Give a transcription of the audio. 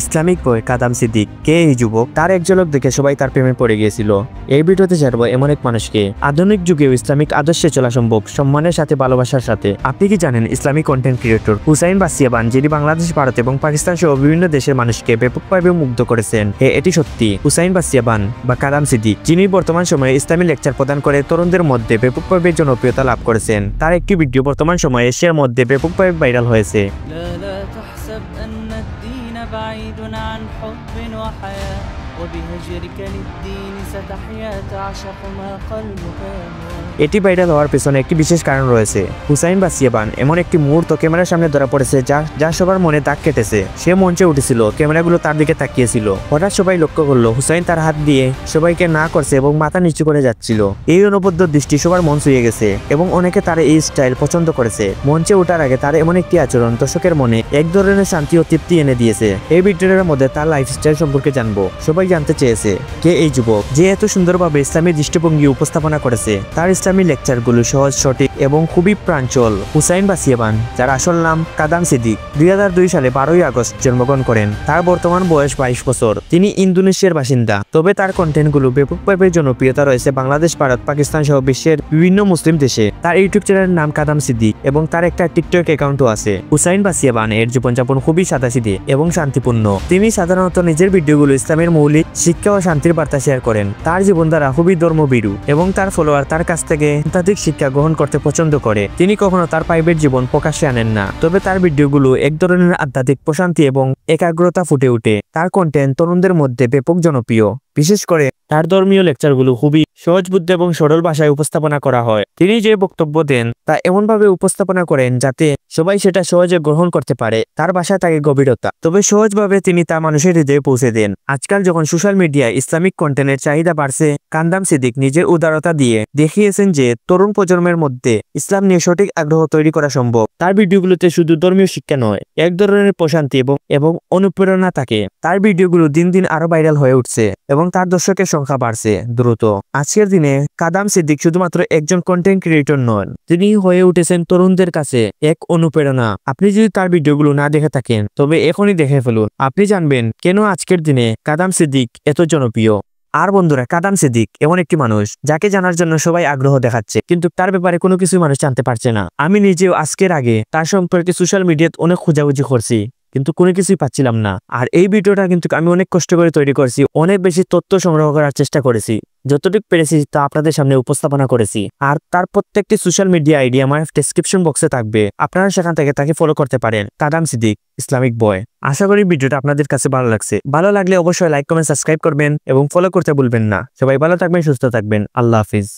Islamic বয় কাদাম সিদ্দিক কে এই যুবক? তার এক ঝলক দেখে সবাই তার প্রেমে পড়ে গিয়েছিল। এই ভিডিওতে জানবো এমন এক মানুষকে আধুনিক যুগেও ইসলামিক আদর্শে চলা সম্ভব, সম্মানের সাথে, ভালোবাসার সাথে। আপনি কি জানেন ইসলামিক কন্টেন্ট ক্রিয়েটর হুসাইন বাসিয়াবান, যিনি বাংলাদেশ, ভারত এবং পাকিস্তান সহ বিভিন্ন দেশের মানুষকে ব্যাপকভাবে মুগ্ধ করেছেন? এটি সত্যি। হুসাইন বাসিয়াবান বা কাদাম সিদ্দিক, যিনি বর্তমান সময়ে ইসলামী লেকচার প্রদান করে তরুণদের মধ্যে ব্যাপকভাবে জনপ্রিয়তা লাভ করেছেন। তার একটি ভিডিও বর্তমান সময়ে এশিয়ার মধ্যে ব্যাপকভাবে ভাইরাল হয়েছে। بعيد عن حب وحياة وبهجرك للدين ستحيا تعشق ما قلبك يهوى। এটি ভাইরাল হওয়ার পেছনে একটি বিশেষ কারণ রয়েছে। হুসাইন বাসিয়াবান এমন একটি মুহূর্ত ক্যামেরার সামনে ধরা পড়েছে যা সবার মনে দাগ কেটেছে। সে মঞ্চে উঠেছিল, ক্যামেরাগুলো তার দিকে তাকিয়েছিল। হঠাৎ সবাই লক্ষ্য করলো হুসাইন তার হাত দিয়ে সবাইকে না করছে এবং মাথা নিচু করে যাচ্ছিল। এই অনবদ্য দৃষ্টি সবার মন ছুঁয়ে গেছে এবং অনেকে তার এই স্টাইল পছন্দ করেছে। মঞ্চে ওঠার আগে তার এমন একটি আচরণ দর্শকের মনে এক ধরনের শান্তি ও তৃপ্তি এনে দিয়েছে। এই ভিডিওর মধ্যে তার লাইফস্টাইল সম্পর্কে জানবো। সবাই জানতে চেয়েছে কে এই যুবক যে এত সুন্দরভাবে ইসলামী দৃষ্টিভঙ্গি উপস্থাপনা করেছে। তার ইসলামী লেকচারগুলো সহজ, সঠিক এবং খুবই প্রাঞ্চল। হুসাইন বাসিয়াবান, যার আসল নাম কাদাম সিদ্দিক, 2002 সালে 12ই আগস্ট জন্মগ্রহণ করেন। তার বর্তমান বয়স 22 বছর। তিনি ইন্দোনেশিয়ার বাসিন্দা। তবে তার কন্টেন্টগুলো ব্যাপকভাবে জনপ্রিয়তা রয়েছে বাংলাদেশ, ভারত, পাকিস্তান সহ বিশ্বের বিভিন্ন মুসলিম দেশে। তার ইউটিউব চ্যানেলের নাম কাদাম সিদ্দিক এবং তার একটা টিকটক অ্যাকাউন্টও আছে। হুসাইন বাসিয়াবান এর জীবনযাপন খুবই সাদাসিধে এবং শান্তিপূর্ণ। তিনি সাধারণত নিজের ভিডিওগুলো ইসলামের মৌলিক শিক্ষা ও শান্তির বার্তা শেয়ার করেন। তার জীবনধারা খুবই ধর্মভীরু এবং তার ফলোয়ার তার কাছ থেকে আধ্যাত্মিক শিক্ষা গ্রহণ করতে পছন্দ করে। তিনি কখনো তার প্রাইভেট জীবন প্রকাশ্যে আনেন না, তবে তার ভিডিওগুলো এক ধরনের আধ্যাত্মিক প্রশান্তি এবং একাগ্রতা ফুটে ওঠে। তার কন্টেন্ট তরুণদের মধ্যে ব্যাপক জনপ্রিয়। বিশেষ করে তার ধর্মীয় লেকচারগুলো খুবই সহজবুদ্ধ এবং সরল ভাষায় উপস্থাপনা করা হয়। তিনি যে বক্তব্য দেন তা এমনভাবে উপস্থাপনা করেন যাতে সবাই সেটা সহজে গ্রহণ করতে পারে। তার ভাষায় থাকে গভীরতা, তবে সহজভাবে তিনি তা মানুষের হৃদয়ে পৌঁছে দেন। আজকাল যখন সোশ্যাল মিডিয়ায় ইসলামিক কন্টেন্টের চাহিদা বাড়ছে, কাদাম সিদ্দিক নিজের উদারতা দিয়ে দেখিয়েছেন যে তরুণ প্রজন্মের মধ্যে ইসলাম নিয়ে সঠিক আগ্রহ তৈরি করা সম্ভব। তার ভিডিওগুলোতে শুধু ধর্মীয় শিক্ষা নয়, এক ধরনের প্রশান্তি এবং অনুপ্রেরণা থাকে। তার ভিডিওগুলো দিন দিন আরো ভাইরাল হয়ে উঠছে এবং তার দর্শকের সংখ্যা বাড়ছে দ্রুত। আজকের দিনে কাদাম সিদ্দিক শুধুমাত্র একজন কন্টেন্ট ক্রিয়েটর নন, তিনি হয়ে উঠেছেন তরুণদের কাছে এক অনুপ্রেরণা। আপনি যদি তার ভিডিওগুলো না দেখে থাকেন তবে এখনই দেখে ফেলুন। আপনি জানবেন কেন আজকের দিনে কাদাম সিদ্দিক এত জনপ্রিয়। আর বন্ধুরা, কাদাম সিদ্দিক এমন একটি মানুষ যাকে জানার জন্য সবাই আগ্রহ দেখাচ্ছে, কিন্তু তার ব্যাপারে কোনো কিছু মানুষ জানতে পারছে না। আমি নিজেও আজকের আগে তার সম্পর্কে সোশ্যাল মিডিয়াতে অনেক খোঁজাখুঁজি করছি, কিন্তু কোনো কিছুই পাচ্ছিলাম না। আর এই ভিডিওটা কিন্তু আমি অনেক কষ্ট করে তৈরি করেছি, অনেক বেশি তথ্য সংগ্রহ করার চেষ্টা করেছি, যতটুকু পেরেছি তা আপনাদের সামনে উপস্থাপনা করেছি। আর তার প্রত্যেকটি সোশ্যাল মিডিয়া আইডি আমার ডেসক্রিপশন বক্সে থাকবে, আপনারা সেখান থেকে তাকে ফলো করতে পারেন। কাদাম সিদ্দিক ইসলামিক বয়। আশা করি ভিডিওটা আপনাদের কাছে ভালো লাগছে। ভালো লাগলে অবশ্যই লাইক, কমেন্ট, সাবস্ক্রাইব করবেন এবং ফলো করতে ভুলবেন না। সবাই ভালো থাকবেন, সুস্থ থাকবেন। আল্লাহ হাফিজ।